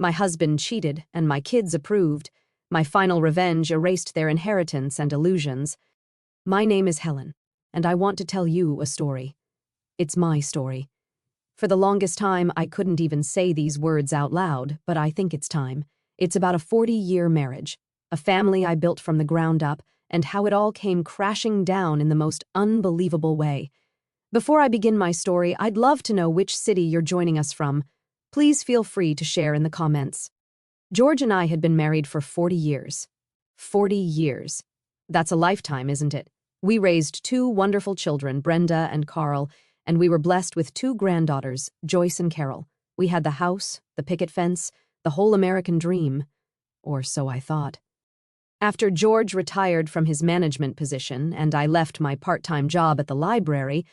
My husband cheated, and my kids approved. My final revenge erased their inheritance and illusions. My name is Helen, and I want to tell you a story. It's my story. For the longest time, I couldn't even say these words out loud, but I think it's time. It's about a 40-year marriage, a family I built from the ground up, and how it all came crashing down in the most unbelievable way. Before I begin my story, I'd love to know which city you're joining us from. Please feel free to share in the comments. George and I had been married for 40 years. 40 years. That's a lifetime, isn't it? We raised two wonderful children, Brenda and Carl, and we were blessed with two granddaughters, Joyce and Carol. We had the house, the picket fence, the whole American dream. Or so I thought. After George retired from his management position and I left my part-time job at the library,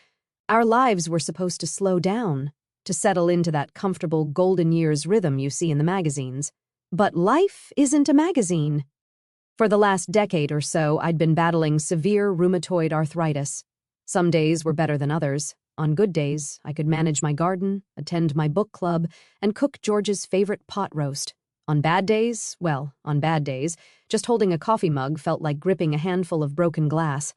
our lives were supposed to slow down, to settle into that comfortable golden years rhythm you see in the magazines. But life isn't a magazine. For the last decade or so, I'd been battling severe rheumatoid arthritis. Some days were better than others. On good days, I could manage my garden, attend my book club, and cook George's favorite pot roast. On bad days, just holding a coffee mug felt like gripping a handful of broken glass.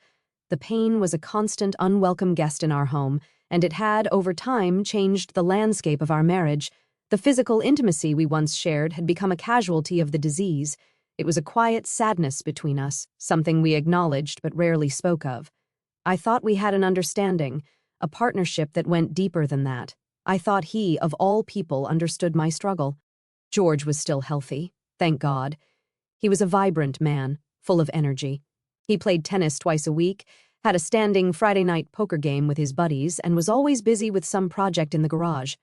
The pain was a constant, unwelcome guest in our home, and it had, over time, changed the landscape of our marriage. The physical intimacy we once shared had become a casualty of the disease. It was a quiet sadness between us, something we acknowledged but rarely spoke of. I thought we had an understanding, a partnership that went deeper than that. I thought he, of all people, understood my struggle. George was still healthy, thank God. He was a vibrant man, full of energy. He played tennis twice a week, had a standing Friday night poker game with his buddies, and was always busy with some project in the garage.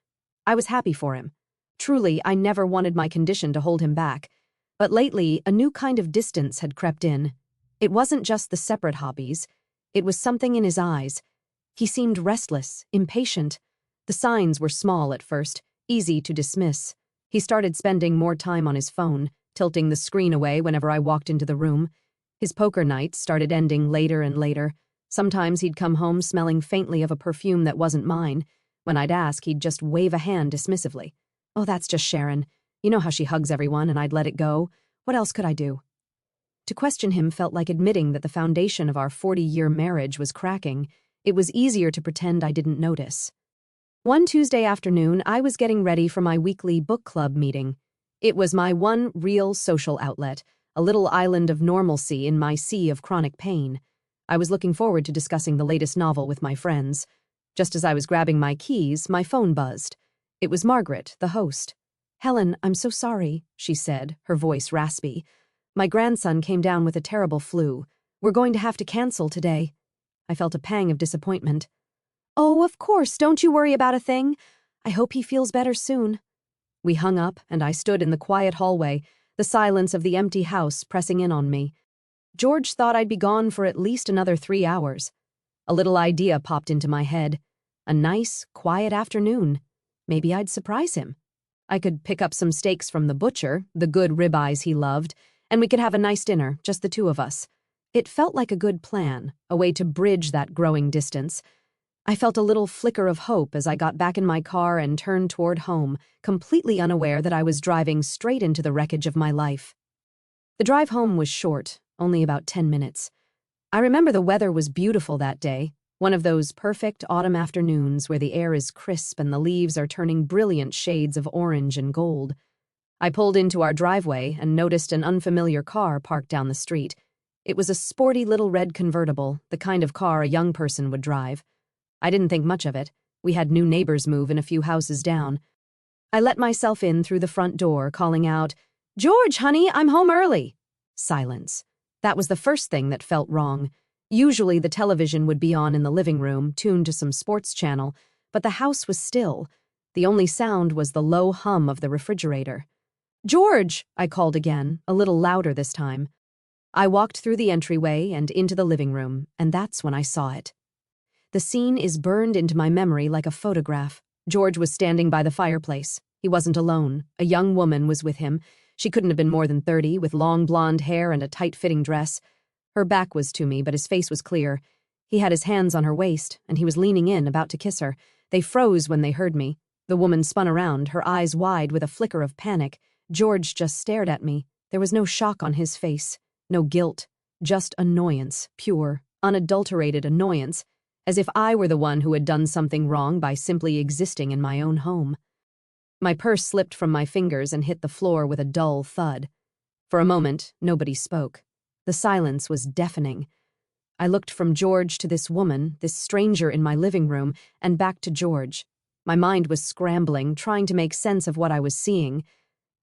I was happy for him. Truly, I never wanted my condition to hold him back. But lately, a new kind of distance had crept in. It wasn't just the separate hobbies. It was something in his eyes. He seemed restless, impatient. The signs were small at first, easy to dismiss. He started spending more time on his phone, tilting the screen away whenever I walked into the room. His poker nights started ending later and later. Sometimes he'd come home smelling faintly of a perfume that wasn't mine. When I'd ask, he'd just wave a hand dismissively. "Oh, that's just Sharon. You know how she hugs everyone," and I'd let it go. What else could I do? To question him felt like admitting that the foundation of our 40-year marriage was cracking. It was easier to pretend I didn't notice. One Tuesday afternoon, I was getting ready for my weekly book club meeting. It was my one real social outlet, a little island of normalcy in my sea of chronic pain. I was looking forward to discussing the latest novel with my friends. Just as I was grabbing my keys, my phone buzzed. It was Margaret, the host. "Helen, I'm so sorry," she said, her voice raspy. "My grandson came down with a terrible flu. We're going to have to cancel today." I felt a pang of disappointment. "Oh, of course, don't you worry about a thing. I hope he feels better soon." We hung up, and I stood in the quiet hallway, the silence of the empty house pressing in on me. George thought I'd be gone for at least another 3 hours. A little idea popped into my head. A nice, quiet afternoon. Maybe I'd surprise him. I could pick up some steaks from the butcher, the good ribeyes he loved, and we could have a nice dinner, just the two of us. It felt like a good plan, a way to bridge that growing distance. I felt a little flicker of hope as I got back in my car and turned toward home, completely unaware that I was driving straight into the wreckage of my life. The drive home was short, only about 10 minutes. I remember the weather was beautiful that day, one of those perfect autumn afternoons where the air is crisp and the leaves are turning brilliant shades of orange and gold. I pulled into our driveway and noticed an unfamiliar car parked down the street. It was a sporty little red convertible, the kind of car a young person would drive. I didn't think much of it. We had new neighbors move in a few houses down. I let myself in through the front door, calling out, "George, honey, I'm home early." Silence. That was the first thing that felt wrong. Usually the television would be on in the living room, tuned to some sports channel, but the house was still. The only sound was the low hum of the refrigerator. "George," I called again, a little louder this time. I walked through the entryway and into the living room, and that's when I saw it. The scene is burned into my memory like a photograph. George was standing by the fireplace. He wasn't alone. A young woman was with him. She couldn't have been more than 30, with long blonde hair and a tight-fitting dress. Her back was to me, but his face was clear. He had his hands on her waist, and he was leaning in, about to kiss her. They froze when they heard me. The woman spun around, her eyes wide with a flicker of panic. George just stared at me. There was no shock on his face, no guilt, just annoyance, pure, unadulterated annoyance, as if I were the one who had done something wrong by simply existing in my own home. My purse slipped from my fingers and hit the floor with a dull thud. For a moment, nobody spoke. The silence was deafening. I looked from George to this woman, this stranger in my living room, and back to George. My mind was scrambling, trying to make sense of what I was seeing.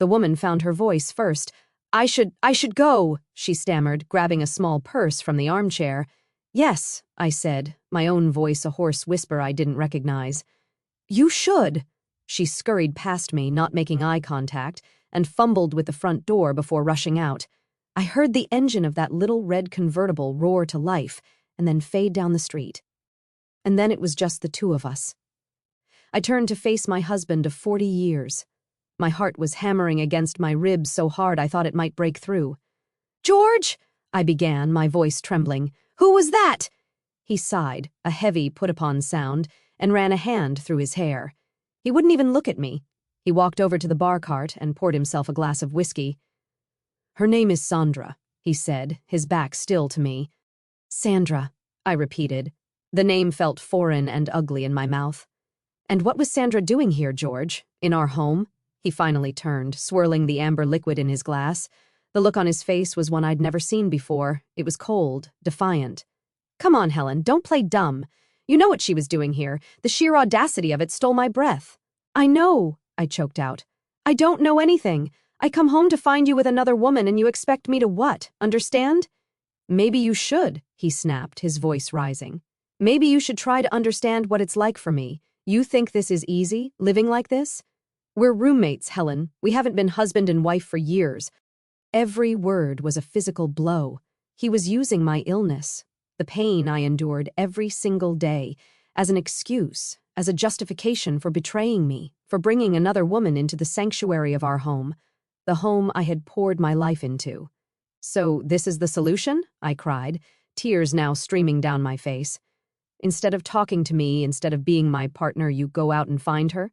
The woman found her voice first. I should go," she stammered, grabbing a small purse from the armchair. "Yes," I said, my own voice a hoarse whisper I didn't recognize. "You should." She scurried past me, not making eye contact, and fumbled with the front door before rushing out. I heard the engine of that little red convertible roar to life and then fade down the street. And then it was just the two of us. I turned to face my husband of 40 years. My heart was hammering against my ribs so hard I thought it might break through. "George," I began, my voice trembling. "Who was that?" He sighed, a heavy put-upon sound, and ran a hand through his hair. He wouldn't even look at me. He walked over to the bar cart and poured himself a glass of whiskey. "Her name is Sandra," he said, his back still to me. "Sandra," I repeated. The name felt foreign and ugly in my mouth. "And what was Sandra doing here, George? In our home?" He finally turned, swirling the amber liquid in his glass. The look on his face was one I'd never seen before. It was cold, defiant. "Come on, Helen, don't play dumb. You know what she was doing here. The sheer audacity of it stole my breath." "I know," I choked out. "I don't know anything. I come home to find you with another woman and you expect me to what? Understand?" "Maybe you should," he snapped, his voice rising. "Maybe you should try to understand what it's like for me. You think this is easy, living like this? We're roommates, Helen. We haven't been husband and wife for years." Every word was a physical blow. He was using my illness, the pain I endured every single day, as an excuse, as a justification for betraying me, for bringing another woman into the sanctuary of our home, the home I had poured my life into. "So this is the solution?" I cried, tears now streaming down my face. "Instead of talking to me, instead of being my partner, you go out and find her?"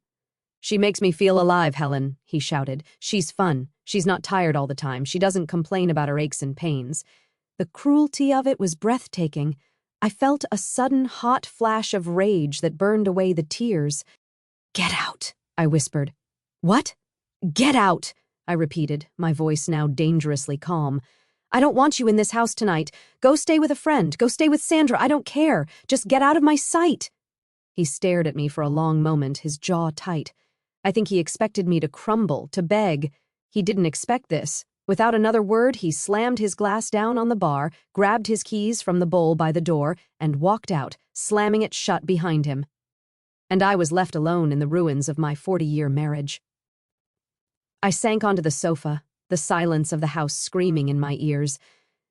"She makes me feel alive, Helen," he shouted. "She's fun. She's not tired all the time. She doesn't complain about her aches and pains." The cruelty of it was breathtaking. I felt a sudden hot flash of rage that burned away the tears. "Get out," I whispered. "What?" "Get out," I repeated, my voice now dangerously calm. "I don't want you in this house tonight. Go stay with a friend. Go stay with Sandra. I don't care. Just get out of my sight." He stared at me for a long moment, his jaw tight. I think he expected me to crumble, to beg. He didn't expect this. Without another word, he slammed his glass down on the bar, grabbed his keys from the bowl by the door, and walked out, slamming it shut behind him. And I was left alone in the ruins of my 40-year marriage. I sank onto the sofa, the silence of the house screaming in my ears,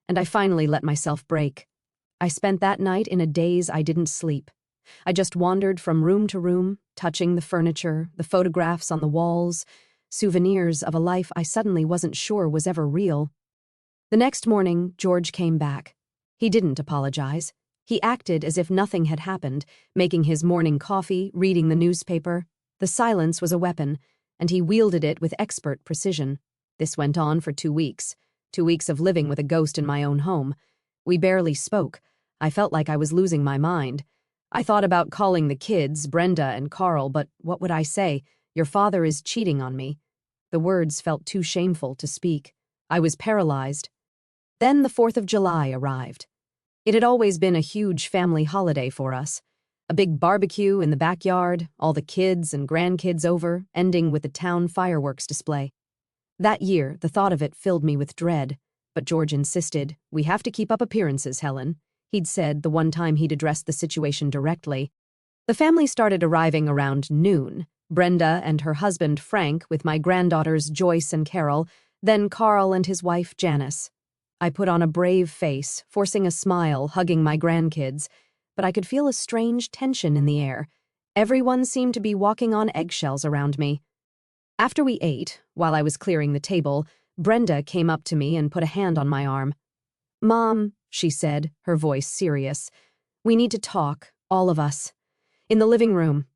and I finally let myself break. I spent that night in a daze I didn't sleep. I just wandered from room to room, touching the furniture, the photographs on the walls, souvenirs of a life I suddenly wasn't sure was ever real. The next morning, George came back. He didn't apologize. He acted as if nothing had happened, making his morning coffee, reading the newspaper. The silence was a weapon, and he wielded it with expert precision. This went on for 2 weeks. 2 weeks of living with a ghost in my own home. We barely spoke. I felt like I was losing my mind. I thought about calling the kids, Brenda and Carl, but what would I say? "Your father is cheating on me." The words felt too shameful to speak. I was paralyzed. Then the 4th of July arrived. It had always been a huge family holiday for us. A big barbecue in the backyard, all the kids and grandkids over, ending with the town fireworks display. That year, the thought of it filled me with dread. But George insisted, "We have to keep up appearances, Helen," he'd said the one time he'd addressed the situation directly. The family started arriving around noon. Brenda and her husband, Frank, with my granddaughters, Joyce and Carol, then Carl and his wife, Janice. I put on a brave face, forcing a smile, hugging my grandkids, but I could feel a strange tension in the air. Everyone seemed to be walking on eggshells around me. After we ate, while I was clearing the table, Brenda came up to me and put a hand on my arm. "Mom," she said, her voice serious, "we need to talk, all of us. In the living room."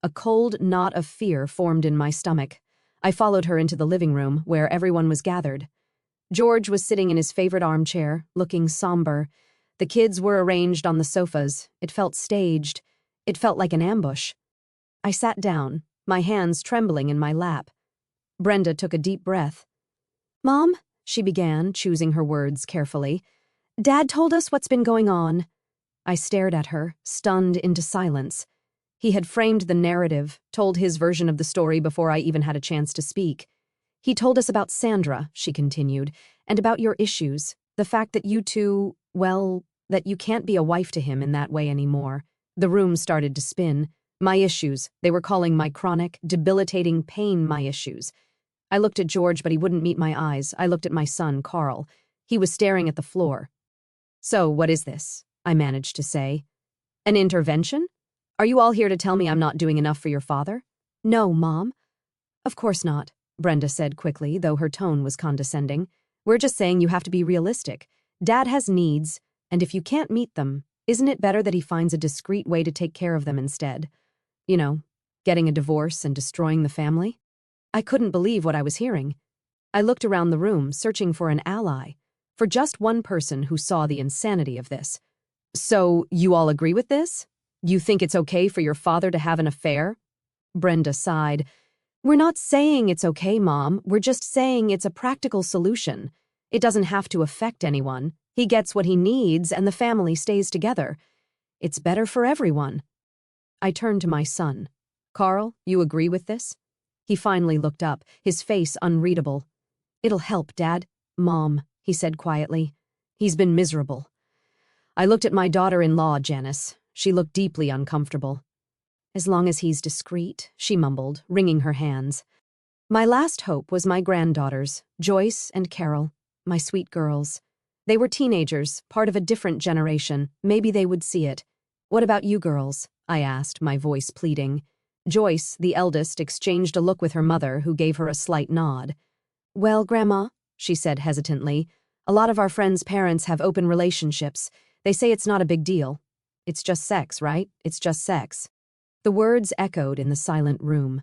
A cold knot of fear formed in my stomach. I followed her into the living room, where everyone was gathered. George was sitting in his favorite armchair, looking somber. The kids were arranged on the sofas. It felt staged. It felt like an ambush. I sat down, my hands trembling in my lap. Brenda took a deep breath. "Mom," she began, choosing her words carefully, "Dad told us what's been going on." I stared at her, stunned into silence. He had framed the narrative, told his version of the story before I even had a chance to speak. "He told us about Sandra," she continued, "and about your issues, the fact that you two, well, that you can't be a wife to him in that way anymore." The room started to spin. My issues, they were calling my chronic, debilitating pain my issues. I looked at George, but he wouldn't meet my eyes. I looked at my son, Carl. He was staring at the floor. "So, what is this?" I managed to say. "An intervention? Are you all here to tell me I'm not doing enough for your father?" "No, Mom." "Of course not," Brenda said quickly, though her tone was condescending. "We're just saying you have to be realistic. Dad has needs, and if you can't meet them, isn't it better that he finds a discreet way to take care of them instead? You know, getting a divorce and destroying the family?" I couldn't believe what I was hearing. I looked around the room, searching for an ally, for just one person who saw the insanity of this. "So, you all agree with this? You think it's okay for your father to have an affair?" Brenda sighed. "We're not saying it's okay, Mom. We're just saying it's a practical solution. It doesn't have to affect anyone. He gets what he needs and the family stays together. It's better for everyone." I turned to my son. "Carl, you agree with this?" He finally looked up, his face unreadable. "It'll help, Dad." "Mom," he said quietly. "He's been miserable." I looked at my daughter-in-law, Janice. She looked deeply uncomfortable. "As long as he's discreet," she mumbled, wringing her hands. My last hope was my granddaughters, Joyce and Carol, my sweet girls. They were teenagers, part of a different generation. Maybe they would see it. "What about you girls?" I asked, my voice pleading. Joyce, the eldest, exchanged a look with her mother, who gave her a slight nod. "Well, Grandma," she said hesitantly, "a lot of our friends' parents have open relationships. They say it's not a big deal. It's just sex, right? It's just sex." The words echoed in the silent room.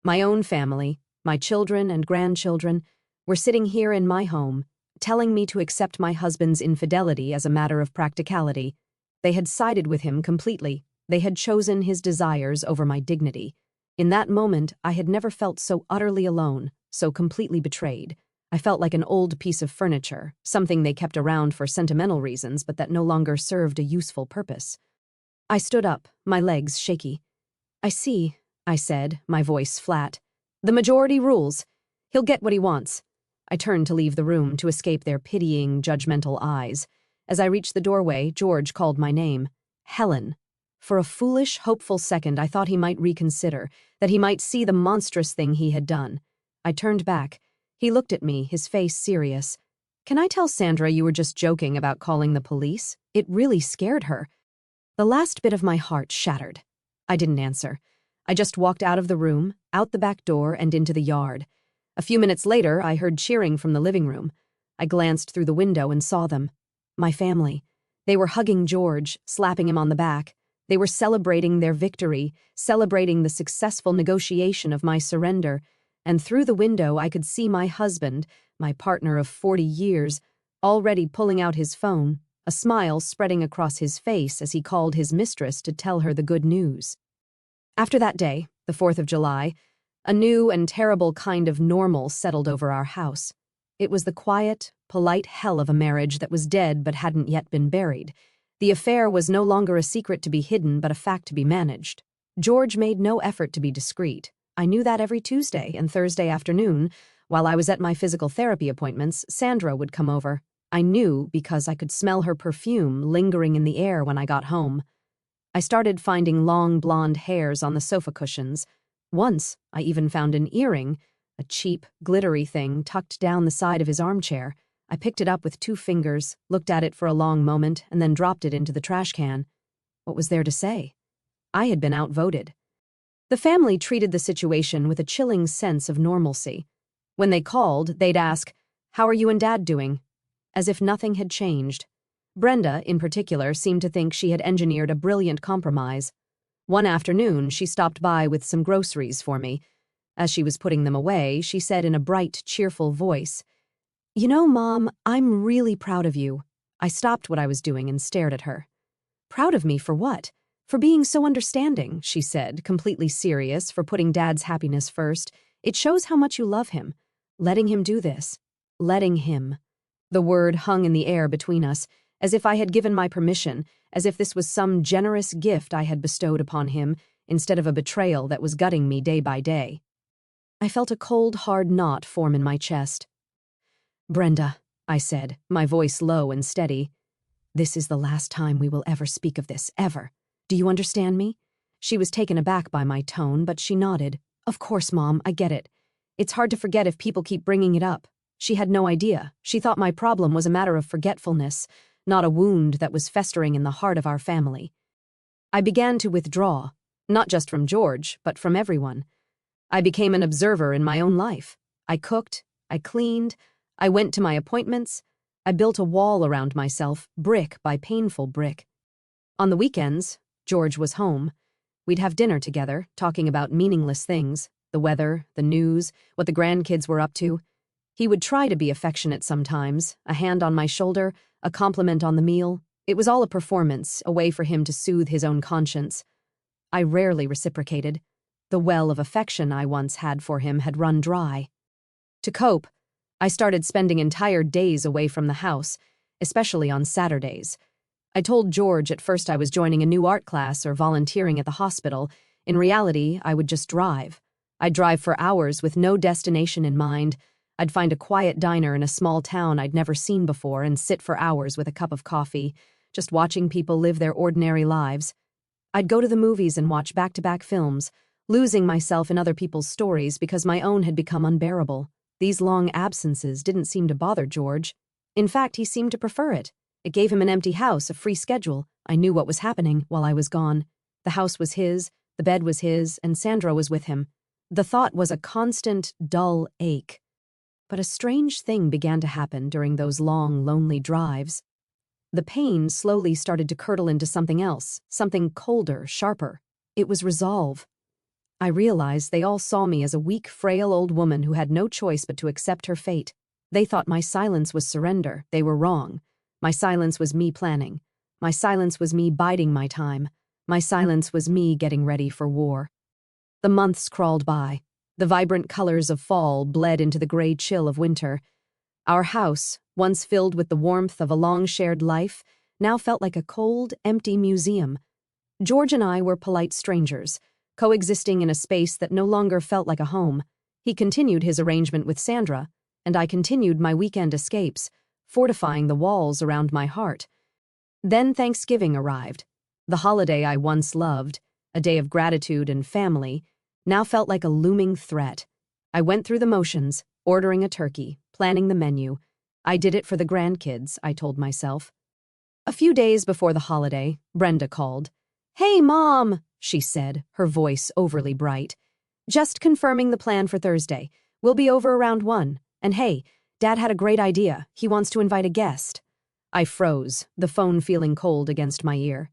My own family, my children and grandchildren, were sitting here in my home, telling me to accept my husband's infidelity as a matter of practicality. They had sided with him completely. They had chosen his desires over my dignity. In that moment, I had never felt so utterly alone, so completely betrayed. I felt like an old piece of furniture, something they kept around for sentimental reasons but that no longer served a useful purpose. I stood up, my legs shaky. "I see," I said, my voice flat. "The majority rules. He'll get what he wants." I turned to leave the room to escape their pitying, judgmental eyes. As I reached the doorway, George called my name. "Helen." For a foolish, hopeful second, I thought he might reconsider, that he might see the monstrous thing he had done. I turned back. He looked at me, his face serious. "Can I tell Sandra you were just joking about calling the police? It really scared her." The last bit of my heart shattered. I didn't answer. I just walked out of the room, out the back door, and into the yard. A few minutes later, I heard cheering from the living room. I glanced through the window and saw them. My family. They were hugging George, slapping him on the back. They were celebrating their victory, celebrating the successful negotiation of my surrender, and through the window I could see my husband, my partner of 40 years, already pulling out his phone, a smile spreading across his face as he called his mistress to tell her the good news. After that day, the 4th of July, a new and terrible kind of normal settled over our house. It was the quiet, polite hell of a marriage that was dead but hadn't yet been buried. The affair was no longer a secret to be hidden but a fact to be managed. George made no effort to be discreet. I knew that every Tuesday and Thursday afternoon, while I was at my physical therapy appointments, Sandra would come over. I knew because I could smell her perfume lingering in the air when I got home. I started finding long blonde hairs on the sofa cushions. Once, I even found an earring, a cheap, glittery thing tucked down the side of his armchair. I picked it up with 2 fingers, looked at it for a long moment, and then dropped it into the trash can. What was there to say? I had been outvoted. The family treated the situation with a chilling sense of normalcy. When they called, they'd ask, "How are you and Dad doing?" As if nothing had changed. Brenda, in particular, seemed to think she had engineered a brilliant compromise. One afternoon, she stopped by with some groceries for me. As she was putting them away, she said in a bright, cheerful voice, "You know, Mom, I'm really proud of you." I stopped what I was doing and stared at her. "Proud of me for what?" "For being so understanding," she said, completely serious, "for putting Dad's happiness first. It shows how much you love him. Letting him do this. Letting him." The word hung in the air between us, as if I had given my permission, as if this was some generous gift I had bestowed upon him, instead of a betrayal that was gutting me day by day. I felt a cold, hard knot form in my chest. "Brenda," I said, my voice low and steady, "this is the last time we will ever speak of this, ever. Do you understand me?" She was taken aback by my tone, but she nodded. "Of course, Mom, I get it. It's hard to forget if people keep bringing it up." She had no idea. She thought my problem was a matter of forgetfulness, not a wound that was festering in the heart of our family. I began to withdraw, not just from George, but from everyone. I became an observer in my own life. I cooked, I cleaned, I went to my appointments, I built a wall around myself, brick by painful brick. On the weekends, George was home. We'd have dinner together, talking about meaningless things, the weather, the news, what the grandkids were up to. He would try to be affectionate sometimes, a hand on my shoulder, a compliment on the meal. It was all a performance, a way for him to soothe his own conscience. I rarely reciprocated. The well of affection I once had for him had run dry. To cope, I started spending entire days away from the house, especially on Saturdays. I told George at first I was joining a new art class or volunteering at the hospital. In reality, I would just drive. I'd drive for hours with no destination in mind. I'd find a quiet diner in a small town I'd never seen before and sit for hours with a cup of coffee, just watching people live their ordinary lives. I'd go to the movies and watch back-to-back films, losing myself in other people's stories because my own had become unbearable. These long absences didn't seem to bother George. In fact, he seemed to prefer it. It gave him an empty house, a free schedule. I knew what was happening while I was gone. The house was his, the bed was his, and Sandra was with him. The thought was a constant, dull ache. But a strange thing began to happen during those long, lonely drives. The pain slowly started to curdle into something else, something colder, sharper. It was resolve. I realized they all saw me as a weak, frail old woman who had no choice but to accept her fate. They thought my silence was surrender. They were wrong. My silence was me planning. My silence was me biding my time. My silence was me getting ready for war. The months crawled by. The vibrant colors of fall bled into the gray chill of winter. Our house, once filled with the warmth of a long-shared life, now felt like a cold, empty museum. George and I were polite strangers, coexisting in a space that no longer felt like a home. He continued his arrangement with Sandra, and I continued my weekend escapes, fortifying the walls around my heart. Then Thanksgiving arrived. The holiday I once loved, a day of gratitude and family, now felt like a looming threat. I went through the motions, ordering a turkey, planning the menu. I did it for the grandkids, I told myself. A few days before the holiday, Brenda called. "Hey, Mom," she said, her voice overly bright. "Just confirming the plan for Thursday. We'll be over around 1. And hey, Dad had a great idea. He wants to invite a guest." I froze, the phone feeling cold against my ear.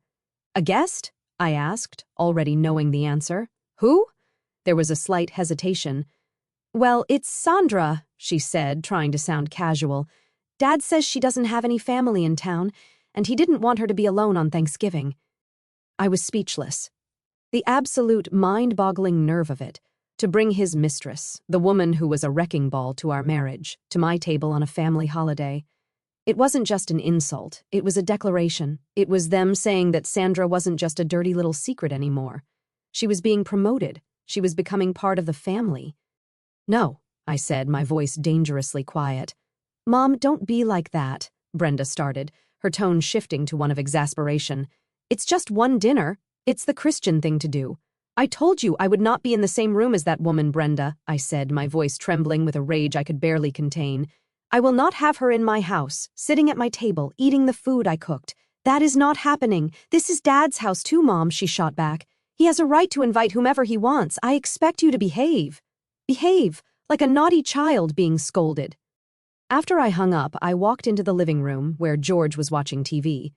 "A guest?" I asked, already knowing the answer. "Who?" There was a slight hesitation. "Well, it's Sandra," she said, trying to sound casual. "Dad says she doesn't have any family in town, and he didn't want her to be alone on Thanksgiving." I was speechless. The absolute mind-boggling nerve of it, to bring his mistress, the woman who was a wrecking ball to our marriage, to my table on a family holiday. It wasn't just an insult, it was a declaration. It was them saying that Sandra wasn't just a dirty little secret anymore. She was being promoted. She was becoming part of the family. "No," I said, my voice dangerously quiet. "Mom, don't be like that," Brenda started, her tone shifting to one of exasperation. "It's just one dinner. It's the Christian thing to do." "I told you I would not be in the same room as that woman, Brenda," I said, my voice trembling with a rage I could barely contain. "I will not have her in my house, sitting at my table, eating the food I cooked. That is not happening. This is Dad's house too, Mom," she shot back. "He has a right to invite whomever he wants. I expect you to behave. Behave, like a naughty child being scolded." After I hung up, I walked into the living room where George was watching TV.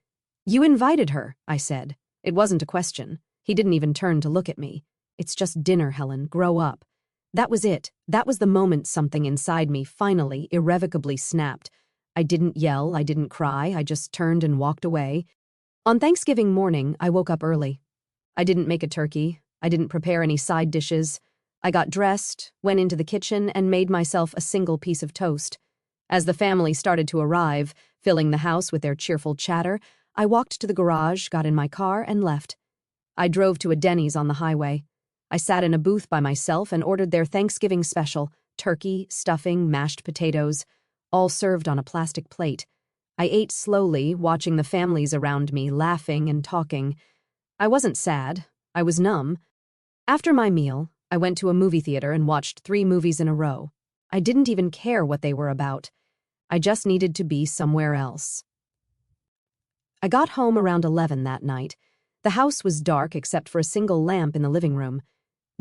"You invited her," I said. It wasn't a question. He didn't even turn to look at me. "It's just dinner, Helen. Grow up." That was it. That was the moment something inside me finally, irrevocably snapped. I didn't yell, I didn't cry, I just turned and walked away. On Thanksgiving morning, I woke up early. I didn't make a turkey. I didn't prepare any side dishes. I got dressed, went into the kitchen, and made myself a single piece of toast. As the family started to arrive, filling the house with their cheerful chatter, I walked to the garage, got in my car, and left. I drove to a Denny's on the highway. I sat in a booth by myself and ordered their Thanksgiving special: turkey, stuffing, mashed potatoes, all served on a plastic plate. I ate slowly, watching the families around me laughing and talking. I wasn't sad. I was numb. After my meal, I went to a movie theater and watched 3 movies in a row. I didn't even care what they were about. I just needed to be somewhere else. I got home around 11 that night. The house was dark except for a single lamp in the living room.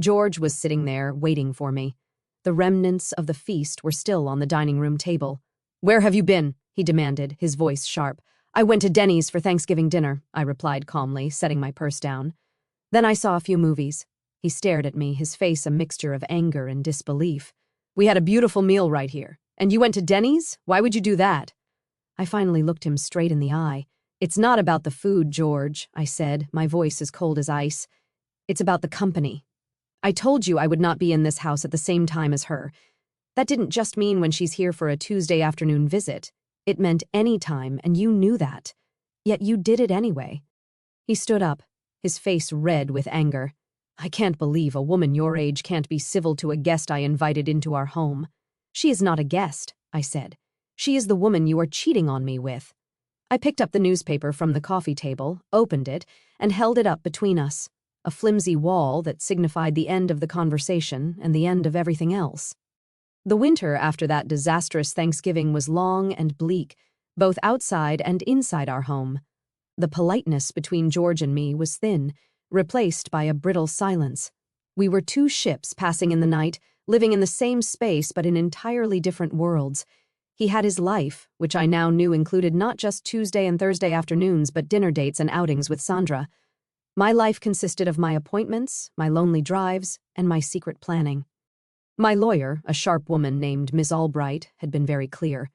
George was sitting there, waiting for me. The remnants of the feast were still on the dining room table. "Where have you been?" he demanded, his voice sharp. "I went to Denny's for Thanksgiving dinner," I replied calmly, setting my purse down. "Then I saw a few movies." He stared at me, his face a mixture of anger and disbelief. "We had a beautiful meal right here. And you went to Denny's? Why would you do that?" I finally looked him straight in the eye. "It's not about the food, George," I said, my voice as cold as ice. "It's about the company. I told you I would not be in this house at the same time as her. That didn't just mean when she's here for a Tuesday afternoon visit. It meant any time, and you knew that. Yet you did it anyway." He stood up, his face red with anger. "I can't believe a woman your age can't be civil to a guest I invited into our home." "She is not a guest," I said. "She is the woman you are cheating on me with." I picked up the newspaper from the coffee table, opened it, and held it up between us, a flimsy wall that signified the end of the conversation and the end of everything else. The winter after that disastrous Thanksgiving was long and bleak, both outside and inside our home. The politeness between George and me was thin, replaced by a brittle silence. We were 2 ships passing in the night, living in the same space but in entirely different worlds. He had his life, which I now knew included not just Tuesday and Thursday afternoons but dinner dates and outings with Sandra. My life consisted of my appointments, my lonely drives, and my secret planning. My lawyer, a sharp woman named Miss Albright, had been very clear.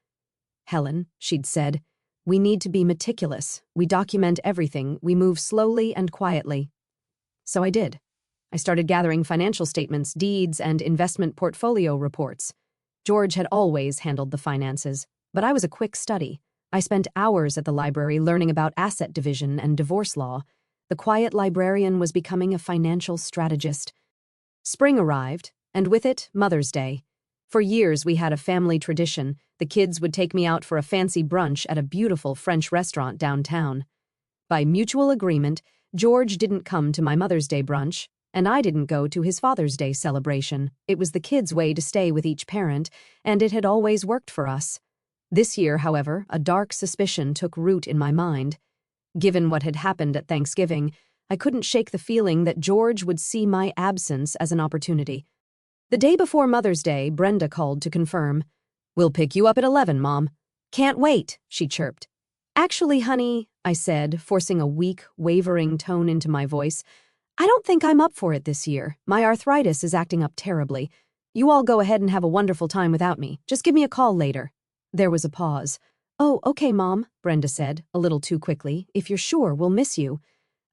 "Helen," she'd said, "we need to be meticulous. We document everything. We move slowly and quietly." So I did. I started gathering financial statements, deeds, and investment portfolio reports. George had always handled the finances, but I was a quick study. I spent hours at the library learning about asset division and divorce law. The quiet librarian was becoming a financial strategist. Spring arrived, and with it, Mother's Day. For years, we had a family tradition. The kids would take me out for a fancy brunch at a beautiful French restaurant downtown. By mutual agreement, George didn't come to my Mother's Day brunch, and I didn't go to his Father's Day celebration. It was the kids' way to stay with each parent, and it had always worked for us. This year, however, a dark suspicion took root in my mind. Given what had happened at Thanksgiving, I couldn't shake the feeling that George would see my absence as an opportunity. The day before Mother's Day, Brenda called to confirm. "We'll pick you up at 11, Mom." "Can't wait," she chirped. "Actually, honey," I said, forcing a weak, wavering tone into my voice, "I don't think I'm up for it this year. My arthritis is acting up terribly. You all go ahead and have a wonderful time without me. Just give me a call later." There was a pause. "Oh, okay, Mom," Brenda said, a little too quickly. "If you're sure, we'll miss you."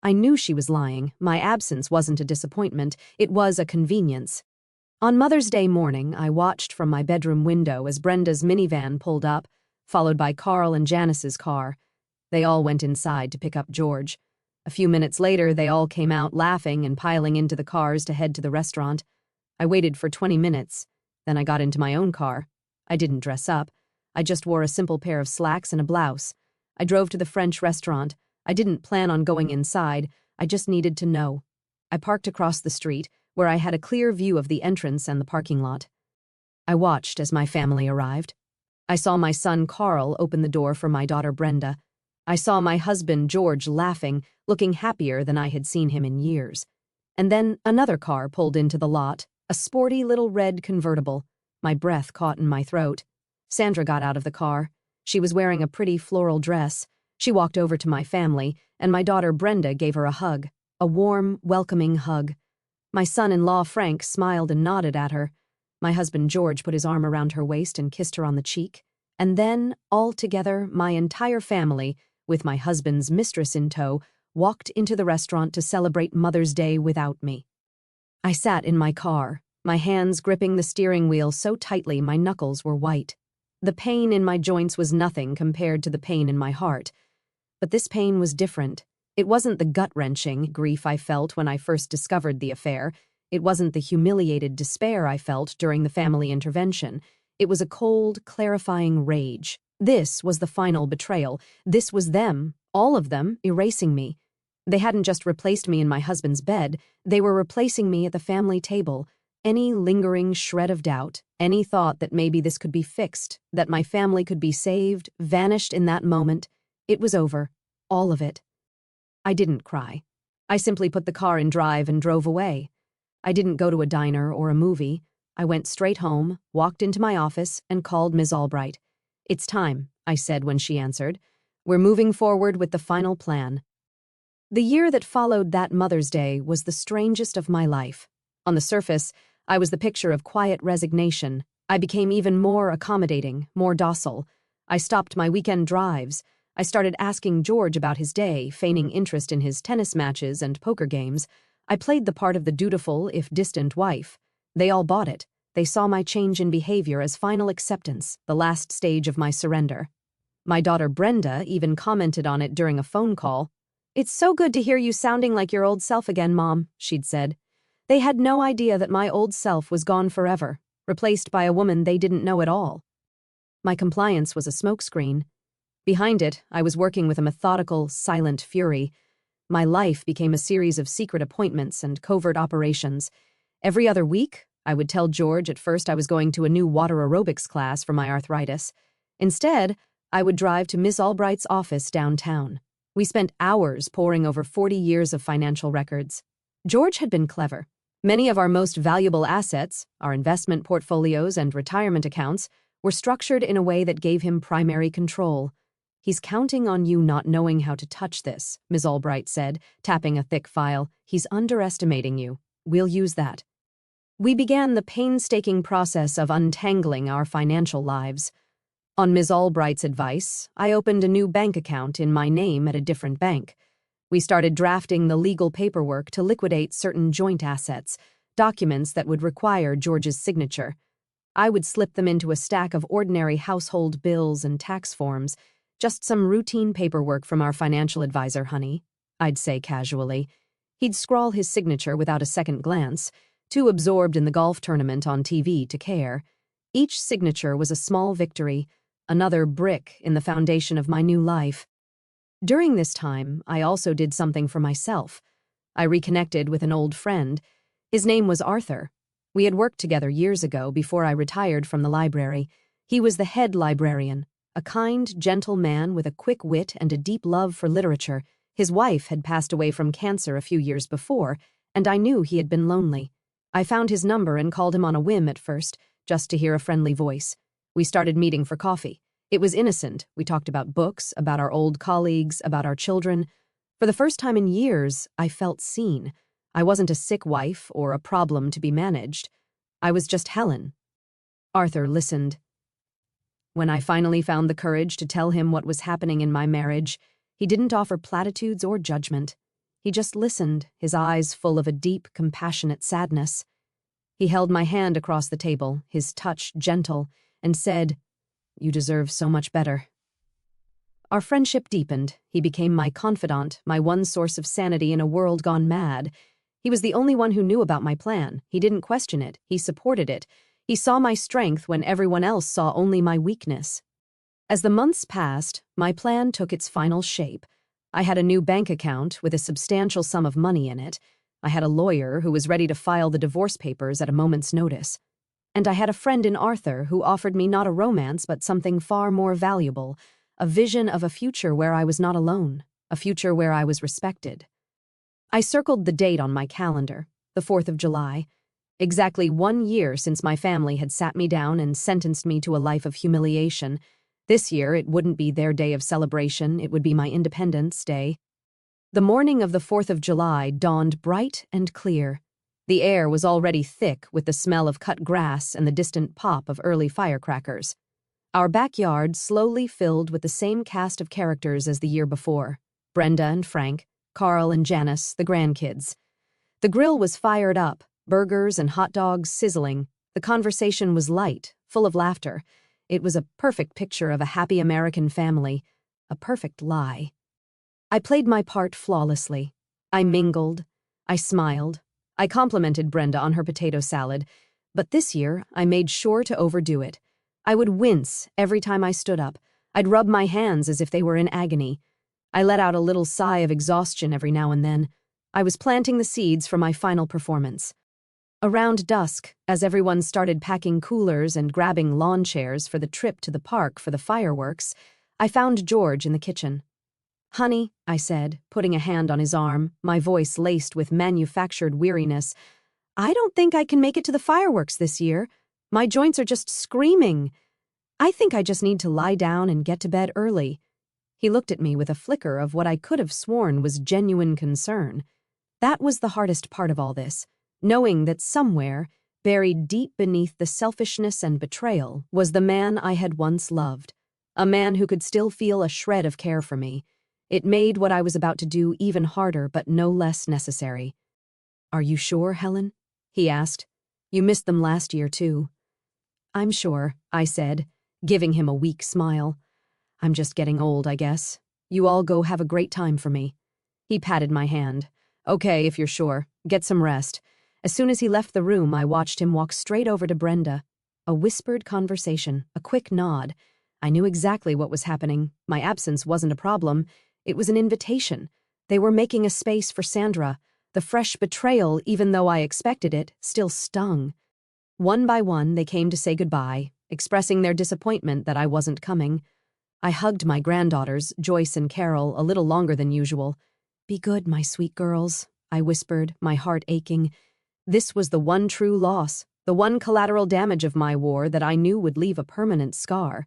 I knew she was lying. My absence wasn't a disappointment. It was a convenience. On Mother's Day morning, I watched from my bedroom window as Brenda's minivan pulled up, followed by Carl and Janice's car. They all went inside to pick up George. A few minutes later, they all came out laughing and piling into the cars to head to the restaurant. I waited for 20 minutes. Then I got into my own car. I didn't dress up. I just wore a simple pair of slacks and a blouse. I drove to the French restaurant. I didn't plan on going inside. I just needed to know. I parked across the street, where I had a clear view of the entrance and the parking lot. I watched as my family arrived. I saw my son Carl open the door for my daughter Brenda. I saw my husband George laughing, looking happier than I had seen him in years. And then another car pulled into the lot, a sporty little red convertible. My breath caught in my throat. Sandra got out of the car. She was wearing a pretty floral dress. She walked over to my family, and my daughter Brenda gave her a hug, a warm, welcoming hug. My son-in-law, Frank, smiled and nodded at her. My husband, George, put his arm around her waist and kissed her on the cheek. And then, all together, my entire family, with my husband's mistress in tow, walked into the restaurant to celebrate Mother's Day without me. I sat in my car, my hands gripping the steering wheel so tightly my knuckles were white. The pain in my joints was nothing compared to the pain in my heart. But this pain was different. It wasn't the gut-wrenching grief I felt when I first discovered the affair. It wasn't the humiliated despair I felt during the family intervention. It was a cold, clarifying rage. This was the final betrayal. This was them, all of them, erasing me. They hadn't just replaced me in my husband's bed, they were replacing me at the family table. Any lingering shred of doubt, any thought that maybe this could be fixed, that my family could be saved, vanished in that moment. It was over. All of it. I didn't cry. I simply put the car in drive and drove away. I didn't go to a diner or a movie. I went straight home, walked into my office, and called Ms. Albright. "It's time," I said when she answered. "We're moving forward with the final plan." The year that followed that Mother's Day was the strangest of my life. On the surface, I was the picture of quiet resignation. I became even more accommodating, more docile. I stopped my weekend drives. I started asking George about his day, feigning interest in his tennis matches and poker games. I played the part of the dutiful, if distant, wife. They all bought it. They saw my change in behavior as final acceptance, the last stage of my surrender. My daughter Brenda even commented on it during a phone call. "It's so good to hear you sounding like your old self again, Mom," she'd said. They had no idea that my old self was gone forever, replaced by a woman they didn't know at all. My compliance was a smokescreen. Behind it, I was working with a methodical, silent fury. My life became a series of secret appointments and covert operations. Every other week, I would tell George at first I was going to a new water aerobics class for my arthritis. Instead, I would drive to Miss Albright's office downtown. We spent hours poring over 40 years of financial records. George had been clever. Many of our most valuable assets, our investment portfolios and retirement accounts, were structured in a way that gave him primary control. "He's counting on you not knowing how to touch this," Ms. Albright said, tapping a thick file. "He's underestimating you. We'll use that." We began the painstaking process of untangling our financial lives. On Ms. Albright's advice, I opened a new bank account in my name at a different bank. We started drafting the legal paperwork to liquidate certain joint assets, documents that would require George's signature. I would slip them into a stack of ordinary household bills and tax forms, "Just some routine paperwork from our financial advisor, honey," I'd say casually. He'd scrawl his signature without a second glance, too absorbed in the golf tournament on TV to care. Each signature was a small victory, another brick in the foundation of my new life. During this time, I also did something for myself. I reconnected with an old friend. His name was Arthur. We had worked together years ago before I retired from the library. He was the head librarian, a kind, gentle man with a quick wit and a deep love for literature. His wife had passed away from cancer a few years before, and I knew he had been lonely. I found his number and called him on a whim at first, just to hear a friendly voice. We started meeting for coffee. It was innocent. We talked about books, about our old colleagues, about our children. For the first time in years, I felt seen. I wasn't a sick wife or a problem to be managed. I was just Helen. Arthur listened. When I finally found the courage to tell him what was happening in my marriage, he didn't offer platitudes or judgment. He just listened, his eyes full of a deep, compassionate sadness. He held my hand across the table, his touch gentle, and said, "You deserve so much better." Our friendship deepened. He became my confidant, my one source of sanity in a world gone mad. He was the only one who knew about my plan. He didn't question it. He supported it. He saw my strength when everyone else saw only my weakness. As the months passed, my plan took its final shape. I had a new bank account with a substantial sum of money in it. I had a lawyer who was ready to file the divorce papers at a moment's notice. And I had a friend in Arthur who offered me not a romance but something far more valuable, a vision of a future where I was not alone, a future where I was respected. I circled the date on my calendar, the 4th of July, exactly 1 year since my family had sat me down and sentenced me to a life of humiliation. This year, it wouldn't be their day of celebration, it would be my Independence Day. The morning of the 4th of July dawned bright and clear. The air was already thick with the smell of cut grass and the distant pop of early firecrackers. Our backyard slowly filled with the same cast of characters as the year before: Brenda and Frank, Carl and Janice, the grandkids. The grill was fired up, burgers and hot dogs sizzling. The conversation was light, full of laughter. It was a perfect picture of a happy American family, a perfect lie. I played my part flawlessly. I mingled. I smiled. I complimented Brenda on her potato salad, but this year I made sure to overdo it. I would wince every time I stood up. I'd rub my hands as if they were in agony. I let out a little sigh of exhaustion every now and then. I was planting the seeds for my final performance. Around dusk, as everyone started packing coolers and grabbing lawn chairs for the trip to the park for the fireworks, I found George in the kitchen. "Honey," I said, putting a hand on his arm, my voice laced with manufactured weariness, "I don't think I can make it to the fireworks this year. My joints are just screaming. I think I just need to lie down and get to bed early." He looked at me with a flicker of what I could have sworn was genuine concern. That was the hardest part of all this, knowing that somewhere, buried deep beneath the selfishness and betrayal, was the man I had once loved, a man who could still feel a shred of care for me. It made what I was about to do even harder but no less necessary. "Are you sure, Helen?" he asked. "You missed them last year, too." "I'm sure," I said, giving him a weak smile. "I'm just getting old, I guess. You all go have a great time for me." He patted my hand. "Okay, if you're sure. Get some rest." As soon as he left the room, I watched him walk straight over to Brenda. A whispered conversation, a quick nod. I knew exactly what was happening. My absence wasn't a problem. It was an invitation. They were making a space for Sandra. The fresh betrayal, even though I expected it, still stung. One by one, they came to say goodbye, expressing their disappointment that I wasn't coming. I hugged my granddaughters, Joyce and Carol, a little longer than usual. "Be good, my sweet girls," I whispered, my heart aching. This was the one true loss, the one collateral damage of my war that I knew would leave a permanent scar.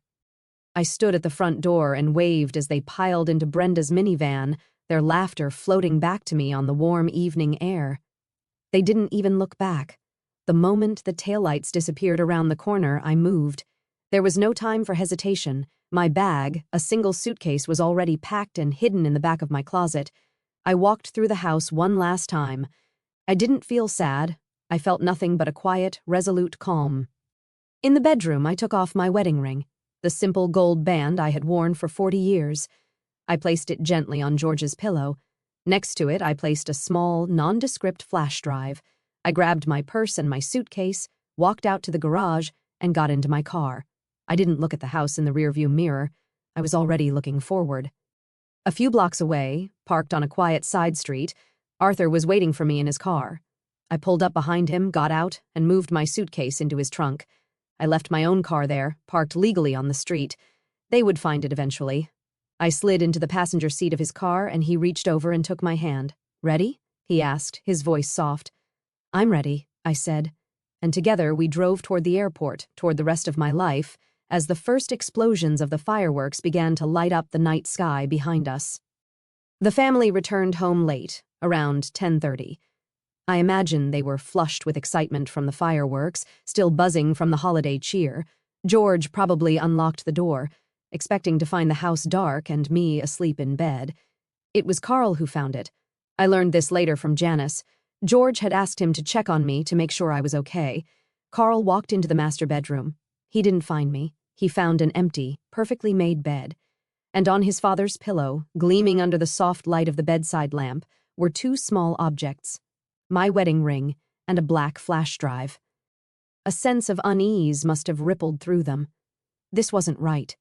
I stood at the front door and waved as they piled into Brenda's minivan, their laughter floating back to me on the warm evening air. They didn't even look back. The moment the taillights disappeared around the corner, I moved. There was no time for hesitation. My bag, a single suitcase, was already packed and hidden in the back of my closet. I walked through the house one last time. I didn't feel sad. I felt nothing but a quiet, resolute calm. In the bedroom, I took off my wedding ring, the simple gold band I had worn for 40 years. I placed it gently on George's pillow. Next to it, I placed a small, nondescript flash drive. I grabbed my purse and my suitcase, walked out to the garage, and got into my car. I didn't look at the house in the rearview mirror. I was already looking forward. A few blocks away, parked on a quiet side street, Arthur was waiting for me in his car. I pulled up behind him, got out, and moved my suitcase into his trunk. I left my own car there, parked legally on the street. They would find it eventually. I slid into the passenger seat of his car, and he reached over and took my hand. "Ready?" he asked, his voice soft. "I'm ready," I said. And together we drove toward the airport, toward the rest of my life, as the first explosions of the fireworks began to light up the night sky behind us. The family returned home late, around 10:30. I imagine they were flushed with excitement from the fireworks, still buzzing from the holiday cheer. George probably unlocked the door, expecting to find the house dark and me asleep in bed. It was Carl who found it. I learned this later from Janice. George had asked him to check on me to make sure I was okay. Carl walked into the master bedroom. He didn't find me. He found an empty, perfectly made bed. And on his father's pillow, gleaming under the soft light of the bedside lamp, were two small objects: my wedding ring and a black flash drive. A sense of unease must have rippled through them. This wasn't right.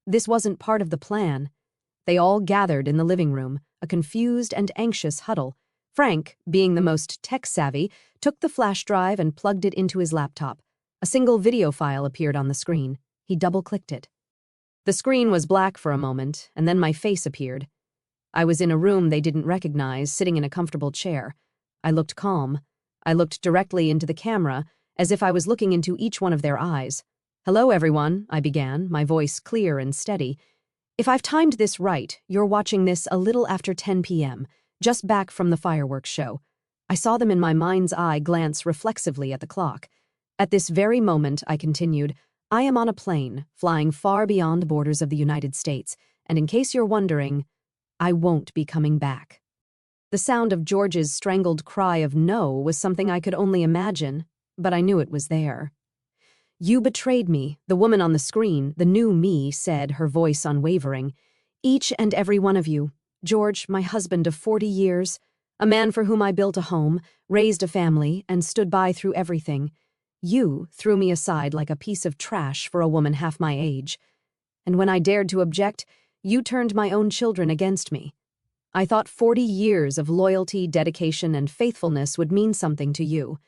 This wasn't part of the plan. They all gathered in the living room, a confused and anxious huddle. Frank, being the most tech-savvy, took the flash drive and plugged it into his laptop. A single video file appeared on the screen. He double-clicked it. The screen was black for a moment, and then my face appeared. I was in a room they didn't recognize, sitting in a comfortable chair. I looked calm. I looked directly into the camera, as if I was looking into each one of their eyes. "Hello, everyone," I began, my voice clear and steady. "If I've timed this right, you're watching this a little after 10 p.m., just back from the fireworks show. I saw them in my mind's eye glance reflexively at the clock. At this very moment, I continued, I am on a plane, flying far beyond the borders of the United States, and in case you're wondering, I won't be coming back. The sound of George's strangled cry of no was something I could only imagine, but I knew it was there. You betrayed me, the woman on the screen, the new me, said, her voice unwavering. Each and every one of you. George, my husband of 40 years, a man for whom I built a home, raised a family, and stood by through everything. You threw me aside like a piece of trash for a woman half my age. And when I dared to object, you turned my own children against me. I thought 40 years of loyalty, dedication, and faithfulness would mean something to you.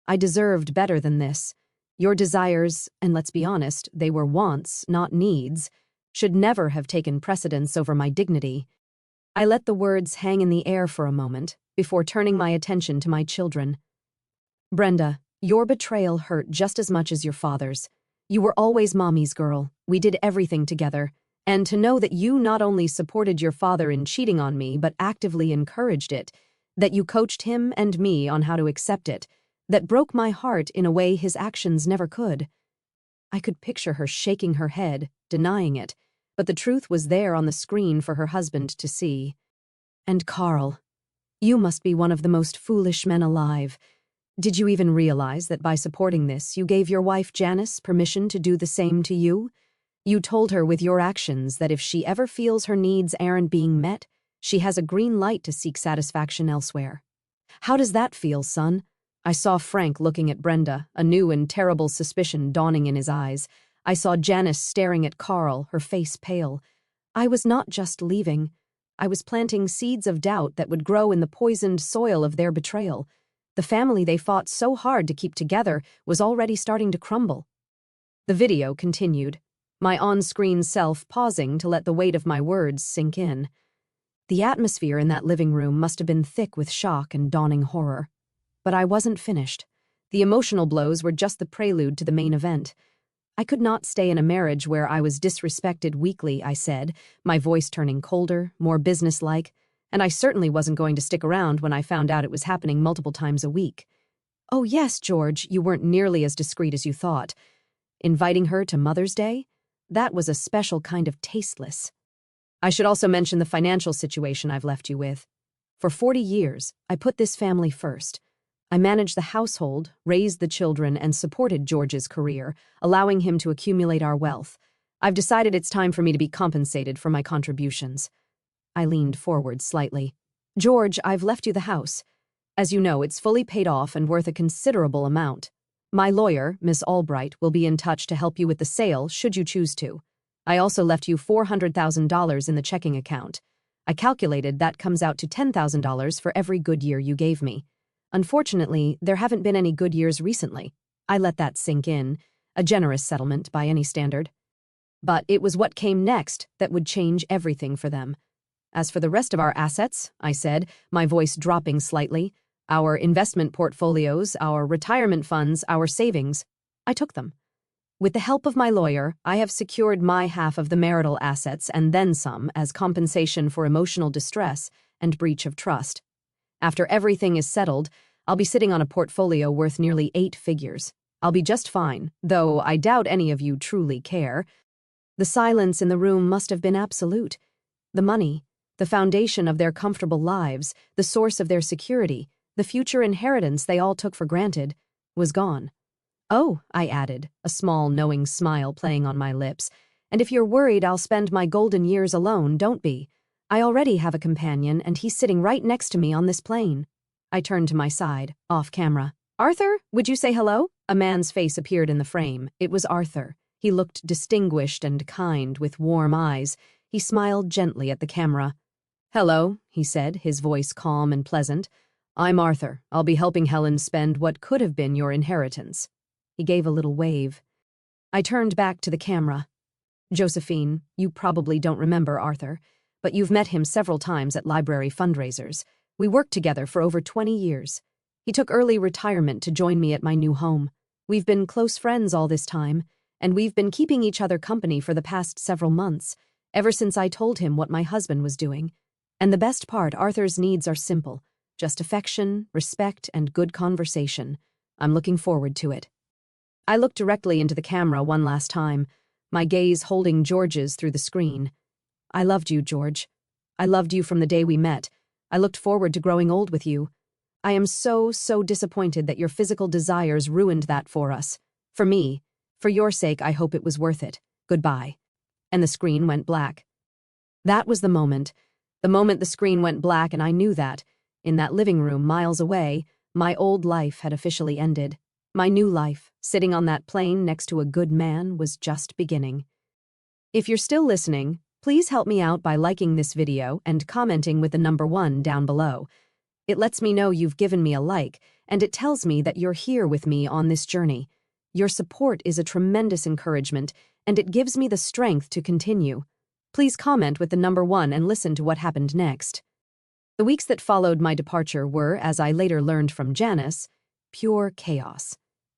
I deserved better than this. Your desires, and let's be honest, they were wants, not needs, should never have taken precedence over my dignity. I let the words hang in the air for a moment before turning my attention to my children. Brenda, your betrayal hurt just as much as your father's. You were always Mommy's girl. We did everything together. And to know that you not only supported your father in cheating on me, but actively encouraged it, that you coached him and me on how to accept it, that broke my heart in a way his actions never could. I could picture her shaking her head, denying it, but the truth was there on the screen for her husband to see. And Carl, you must be one of the most foolish men alive. Did you even realize that by supporting this, you gave your wife Janice permission to do the same to you? You told her with your actions that if she ever feels her needs aren't being met, she has a green light to seek satisfaction elsewhere. How does that feel, son? I saw Frank looking at Brenda, a new and terrible suspicion dawning in his eyes. I saw Janice staring at Carl, her face pale. I was not just leaving. I was planting seeds of doubt that would grow in the poisoned soil of their betrayal. The family they fought so hard to keep together was already starting to crumble. The video continued, my on-screen self pausing to let the weight of my words sink in. The atmosphere in that living room must have been thick with shock and dawning horror. But I wasn't finished. The emotional blows were just the prelude to the main event. I could not stay in a marriage where I was disrespected weekly, I said, my voice turning colder, more businesslike, and I certainly wasn't going to stick around when I found out it was happening multiple times a week. Oh yes, George, you weren't nearly as discreet as you thought. Inviting her to Mother's Day? That was a special kind of tasteless. I should also mention the financial situation I've left you with. For 40 years, I put this family first. I managed the household, raised the children, and supported George's career, allowing him to accumulate our wealth. I've decided it's time for me to be compensated for my contributions. I leaned forward slightly. George, I've left you the house. As you know, it's fully paid off and worth a considerable amount. My lawyer, Miss Albright, will be in touch to help you with the sale should you choose to. I also left you $400,000 in the checking account. I calculated that comes out to $10,000 for every good year you gave me. Unfortunately, there haven't been any good years recently. I let that sink in, a generous settlement by any standard. But it was what came next that would change everything for them. As for the rest of our assets, I said, my voice dropping slightly, our investment portfolios, our retirement funds, our savings, I took them. With the help of my lawyer, I have secured my half of the marital assets and then some as compensation for emotional distress and breach of trust. After everything is settled, I'll be sitting on a portfolio worth nearly 8 figures. I'll be just fine, though I doubt any of you truly care. The silence in the room must have been absolute. The money, the foundation of their comfortable lives, the source of their security, the future inheritance they all took for granted, was gone. Oh, I added, a small knowing smile playing on my lips, and if you're worried I'll spend my golden years alone, don't be. I already have a companion and he's sitting right next to me on this plane. I turned to my side, off camera. Arthur, would you say hello? A man's face appeared in the frame. It was Arthur. He looked distinguished and kind with warm eyes. He smiled gently at the camera. Hello, he said, his voice calm and pleasant. I'm Arthur. I'll be helping Helen spend what could have been your inheritance. He gave a little wave. I turned back to the camera. Josephine, you probably don't remember Arthur, but you've met him several times at library fundraisers. We worked together for over 20 years. He took early retirement to join me at my new home. We've been close friends all this time, and we've been keeping each other company for the past several months, ever since I told him what my husband was doing. And the best part, Arthur's needs are simple. just affection, respect, and good conversation. I'm looking forward to it. I looked directly into the camera one last time, my gaze holding George's through the screen. I loved you, George. I loved you from the day we met. I looked forward to growing old with you. I am so disappointed that your physical desires ruined that for us. For me. For your sake, I hope it was worth it. Goodbye. And the screen went black. That was the moment the screen went black, and I knew that, in that living room miles away, my old life had officially ended. My new life, sitting on that plane next to a good man, was just beginning. If you're still listening, please help me out by liking this video and commenting with the number 1 down below. It lets me know you've given me a like, and it tells me that you're here with me on this journey. Your support is a tremendous encouragement, and it gives me the strength to continue. Please comment with the number 1 and listen to what happened next. The weeks that followed my departure were, as I later learned from Janice, pure chaos.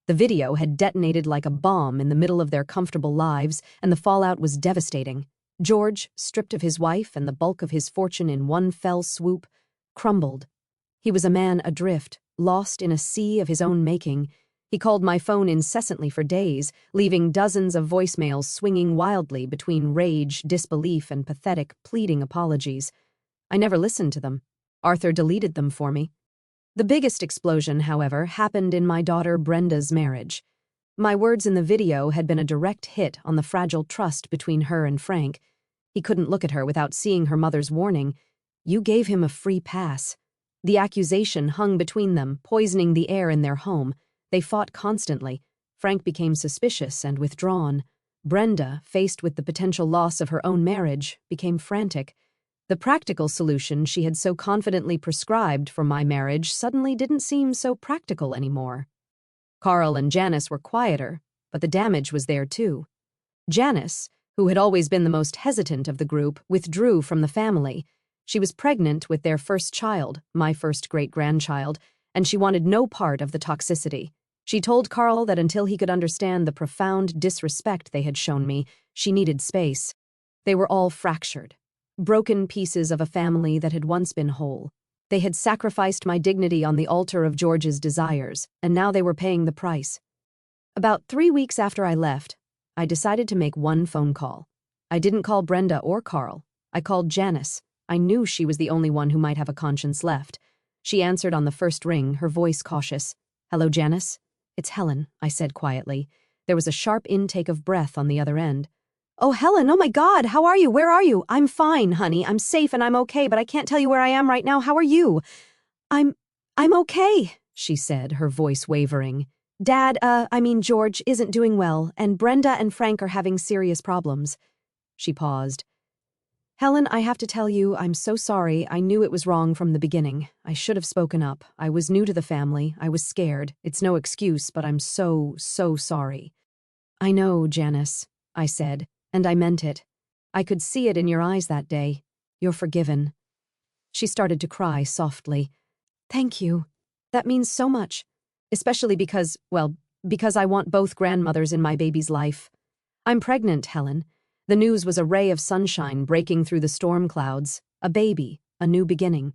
The video had detonated like a bomb in the middle of their comfortable lives, and the fallout was devastating. George, stripped of his wife and the bulk of his fortune in one fell swoop, crumbled. He was a man adrift, lost in a sea of his own making. He called my phone incessantly for days, leaving dozens of voicemails swinging wildly between rage, disbelief, and pathetic, pleading apologies. I never listened to them. Arthur deleted them for me. The biggest explosion, however, happened in my daughter Brenda's marriage. My words in the video had been a direct hit on the fragile trust between her and Frank. He couldn't look at her without seeing her mother's warning. You gave him a free pass. The accusation hung between them, poisoning the air in their home. They fought constantly. Frank became suspicious and withdrawn. Brenda, faced with the potential loss of her own marriage, became frantic. The practical solution she had so confidently prescribed for my marriage suddenly didn't seem so practical anymore. Carl and Janice were quieter, but the damage was there too. Janice, who had always been the most hesitant of the group, withdrew from the family. She was pregnant with their first child, my first great-grandchild, and she wanted no part of the toxicity. She told Carl that until he could understand the profound disrespect they had shown me, she needed space. They were all fractured, broken pieces of a family that had once been whole. They had sacrificed my dignity on the altar of George's desires, and now they were paying the price. About 3 weeks after I left, I decided to make one phone call. I didn't call Brenda or Carl. I called Janice. I knew she was the only one who might have a conscience left. She answered on the first ring, her voice cautious. "Hello, Janice?" "It's Helen," I said quietly. There was a sharp intake of breath on the other end. "Oh, Helen, oh my God, how are you? Where are you?" "I'm fine, honey. I'm safe and I'm okay, but I can't tell you where I am right now. How are you?" I'm okay," she said, her voice wavering. George isn't doing well, and Brenda and Frank are having serious problems." She paused. "Helen, I have to tell you, I'm so sorry. I knew it was wrong from the beginning. I should have spoken up. I was new to the family. I was scared. It's no excuse, but I'm so sorry." "I know, Janice," I said, and I meant it. I could see it in your eyes that day. You're forgiven. She started to cry softly. "Thank you. That means so much. Especially because I want both grandmothers in my baby's life. I'm pregnant, Helen." The news was a ray of sunshine breaking through the storm clouds. A baby, a new beginning.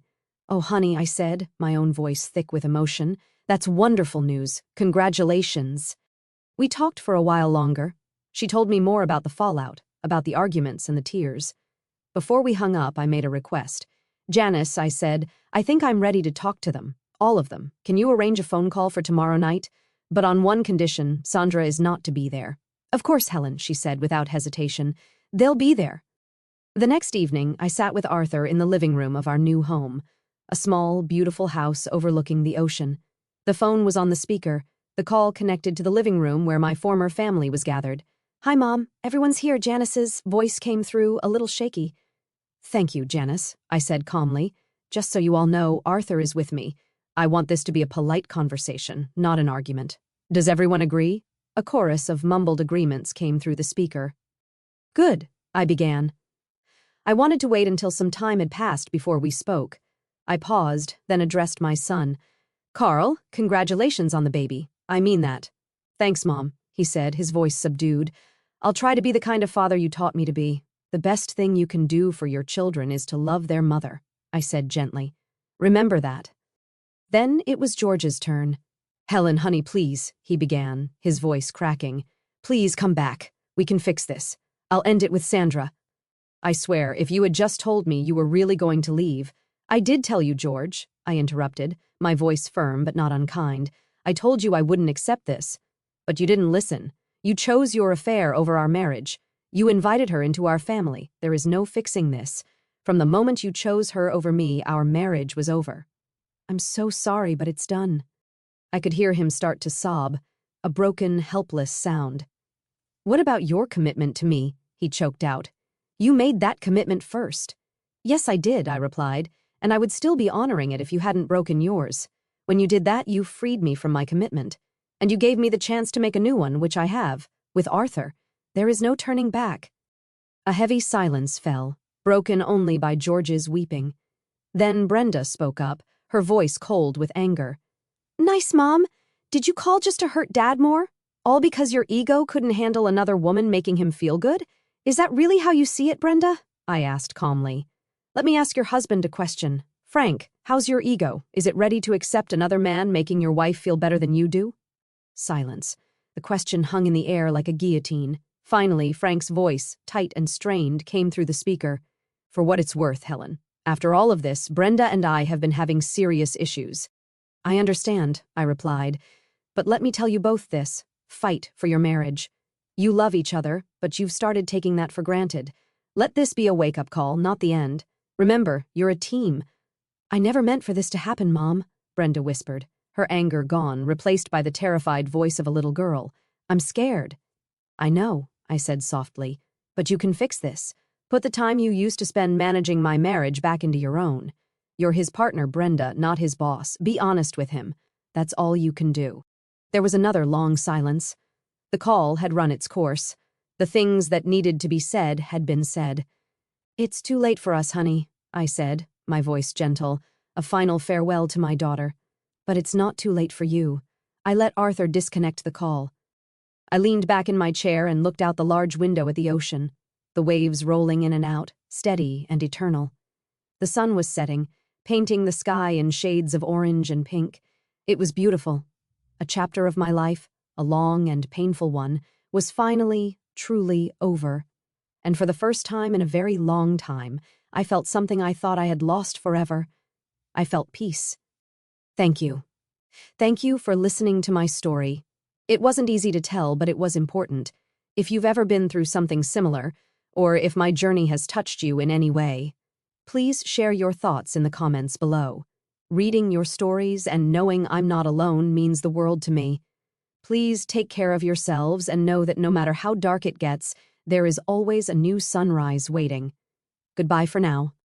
"Oh, honey," I said, my own voice thick with emotion. "That's wonderful news. Congratulations." We talked for a while longer. She told me more about the fallout, about the arguments and the tears. Before we hung up, I made a request. "Janice," I said, "I think I'm ready to talk to them. All of them. Can you arrange a phone call for tomorrow night? But on one condition, Sandra is not to be there." "Of course, Helen," she said without hesitation. "They'll be there." The next evening, I sat with Arthur in the living room of our new home, a small, beautiful house overlooking the ocean. The phone was on the speaker, the call connected to the living room where my former family was gathered. "Hi, Mom. Everyone's here." Janice's voice came through, a little shaky. "Thank you, Janice," I said calmly. "Just so you all know, Arthur is with me. I want this to be a polite conversation, not an argument. Does everyone agree?" A chorus of mumbled agreements came through the speaker. "Good," I began. I wanted to wait until some time had passed before we spoke. I paused, then addressed my son. "Carl, congratulations on the baby. I mean that." "Thanks, Mom," he said, his voice subdued. "I'll try to be the kind of father you taught me to be. The best thing you can do for your children is to love their mother," I said gently. "Remember that." Then it was George's turn. "Helen, honey, please," he began, his voice cracking. "Please come back. We can fix this. I'll end it with Sandra." "I swear, if you had just told me you were really going to leave—" "I did tell you, George," I interrupted, my voice firm but not unkind. "I told you I wouldn't accept this. But you didn't listen. You chose your affair over our marriage. You invited her into our family. There is no fixing this. From the moment you chose her over me, our marriage was over." "I'm so sorry, but it's done." I could hear him start to sob, a broken, helpless sound. "What about your commitment to me?" he choked out. "You made that commitment first." "Yes, I did," I replied, "and I would still be honoring it if you hadn't broken yours. When you did that, you freed me from my commitment. And you gave me the chance to make a new one, which I have, with Arthur. There is no turning back." A heavy silence fell, broken only by George's weeping. Then Brenda spoke up, her voice cold with anger. "Nice, Mom. Did you call just to hurt Dad more? All because your ego couldn't handle another woman making him feel good? Is that really how you see it, Brenda?" I asked calmly. "Let me ask your husband a question. Frank, how's your ego? Is it ready to accept another man making your wife feel better than you do?" Silence. The question hung in the air like a guillotine. Finally, Frank's voice, tight and strained, came through the speaker. "For what it's worth, Helen. After all of this, Brenda and I have been having serious issues." "I understand," I replied. "But let me tell you both this. Fight for your marriage. You love each other, but you've started taking that for granted. Let this be a wake-up call, not the end. Remember, you're a team." "I never meant for this to happen, Mom," Brenda whispered, her anger gone, replaced by the terrified voice of a little girl. "I'm scared." "I know," I said softly, "but you can fix this. Put the time you used to spend managing my marriage back into your own. You're his partner, Brenda, not his boss. Be honest with him. That's all you can do." There was another long silence. The call had run its course. The things that needed to be said had been said. "It's too late for us, honey," I said, my voice gentle, a final farewell to my daughter. "But it's not too late for you." I let Arthur disconnect the call. I leaned back in my chair and looked out the large window at the ocean, the waves rolling in and out, steady and eternal. The sun was setting, painting the sky in shades of orange and pink. It was beautiful. A chapter of my life, a long and painful one, was finally, truly over. And for the first time in a very long time, I felt something I thought I had lost forever. I felt peace. Thank you. Thank you for listening to my story. It wasn't easy to tell, but it was important. If you've ever been through something similar, or if my journey has touched you in any way, please share your thoughts in the comments below. Reading your stories and knowing I'm not alone means the world to me. Please take care of yourselves and know that no matter how dark it gets, there is always a new sunrise waiting. Goodbye for now.